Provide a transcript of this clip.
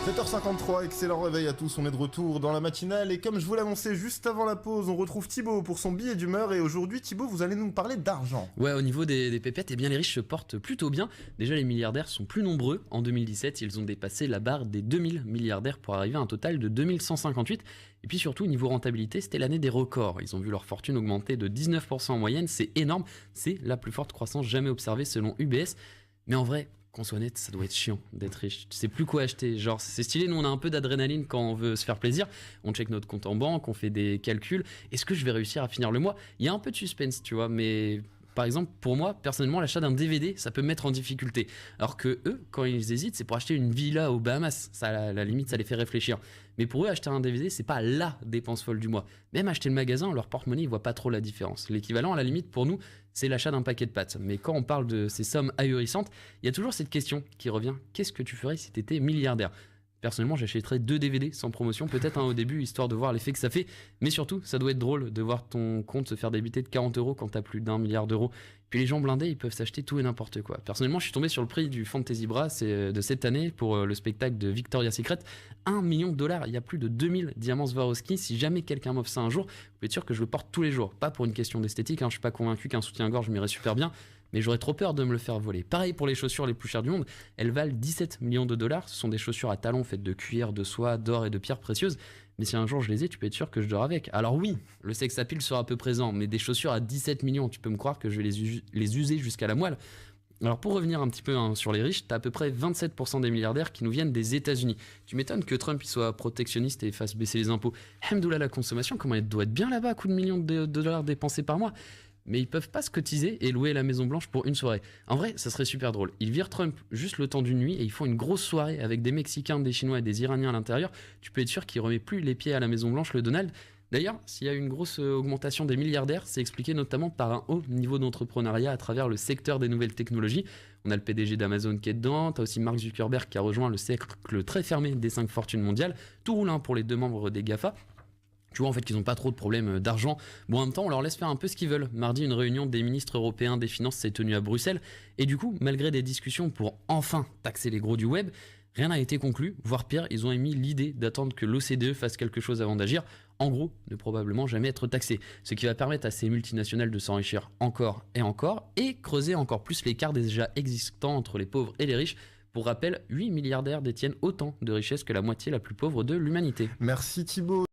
7h53, excellent réveil à tous, on est de retour dans la matinale et comme je vous l'annonçais juste avant la pause, on retrouve Thibaut pour son billet d'humeur et aujourd'hui Thibaut vous allez nous parler d'argent. Ouais, au niveau des pépettes, eh bien les riches se portent plutôt bien. Déjà les milliardaires sont plus nombreux. En 2017, ils ont dépassé la barre des 2000 milliardaires pour arriver à un total de 2158. Et puis surtout, niveau rentabilité, c'était l'année des records. Ils ont vu leur fortune augmenter de 19% en moyenne, c'est énorme. C'est la plus forte croissance jamais observée selon UBS. Mais en vrai, qu'on soit honnête, ça doit être chiant d'être riche. Tu sais plus quoi acheter. Genre, c'est stylé, nous on a un peu d'adrénaline quand on veut se faire plaisir. On check notre compte en banque, on fait des calculs. Est-ce que je vais réussir à finir le mois ? Il y a un peu de suspense, tu vois, mais par exemple, pour moi, personnellement, l'achat d'un DVD, ça peut me mettre en difficulté. Alors que eux, quand ils hésitent, c'est pour acheter une villa aux Bahamas. Ça, à la limite, ça les fait réfléchir. Mais pour eux, acheter un DVD, c'est pas la dépense folle du mois. Même acheter le magasin, leur porte-monnaie, ils voient pas trop la différence. L'équivalent, à la limite, pour nous, c'est l'achat d'un paquet de pâtes. Mais quand on parle de ces sommes ahurissantes, il y a toujours cette question qui revient. Qu'est-ce que tu ferais si tu étais milliardaire ? Personnellement, j'achèterais 2 DVD sans promotion, peut-être un au début, histoire de voir l'effet que ça fait. Mais surtout, ça doit être drôle de voir ton compte se faire débiter de 40 euros quand t'as plus d'1 milliard d'euros. Puis les gens blindés, ils peuvent s'acheter tout et n'importe quoi. Personnellement, je suis tombé sur le prix du Fantasy Bra de cette année pour le spectacle de Victoria's Secret. 1 million de dollars, il y a plus de 2000 diamants Swarovski. Si jamais quelqu'un m'offre ça un jour, vous pouvez être sûr que je le porte tous les jours. Pas pour une question d'esthétique, je suis pas convaincu qu'un soutien-gorge m'irait super bien. Mais j'aurais trop peur de me le faire voler. Pareil pour les chaussures les plus chères du monde, elles valent 17 millions de dollars. Ce sont des chaussures à talons faites de cuir, de soie, d'or et de pierres précieuses. Mais si un jour je les ai, tu peux être sûr que je dors avec. Alors oui, le sex appeal sera peu présent, mais des chaussures à 17 millions, tu peux me croire que je vais les user jusqu'à la moelle. Alors pour revenir un petit peu sur les riches, t'as à peu près 27% des milliardaires qui nous viennent des États-Unis. Tu m'étonnes que Trump il soit protectionniste et fasse baisser les impôts. Hamdoullah, la consommation, comment elle doit être bien là-bas à coups de millions de dollars dépensés par mois. Mais ils peuvent pas se cotiser et louer la Maison Blanche pour une soirée. En vrai, ça serait super drôle. Ils virent Trump juste le temps d'une nuit et ils font une grosse soirée avec des Mexicains, des Chinois et des Iraniens à l'intérieur. Tu peux être sûr qu'il remet plus les pieds à la Maison Blanche, le Donald. D'ailleurs, s'il y a une grosse augmentation des milliardaires, c'est expliqué notamment par un haut niveau d'entrepreneuriat à travers le secteur des nouvelles technologies. On a le PDG d'Amazon qui est dedans, t'as aussi Mark Zuckerberg qui a rejoint le cercle très fermé des 5 fortunes mondiales. Tout roule pour les 2 membres des GAFA. Tu vois en fait qu'ils n'ont pas trop de problèmes d'argent. Bon, en même temps, on leur laisse faire un peu ce qu'ils veulent. Mardi, une réunion des ministres européens des finances s'est tenue à Bruxelles. Et du coup, malgré des discussions pour enfin taxer les gros du web, rien n'a été conclu. Voire pire, ils ont émis l'idée d'attendre que l'OCDE fasse quelque chose avant d'agir. En gros, ne probablement jamais être taxé. Ce qui va permettre à ces multinationales de s'enrichir encore et creuser encore plus l'écart déjà existant entre les pauvres et les riches. Pour rappel, 8 milliardaires détiennent autant de richesses que la moitié la plus pauvre de l'humanité. Merci Thibaut.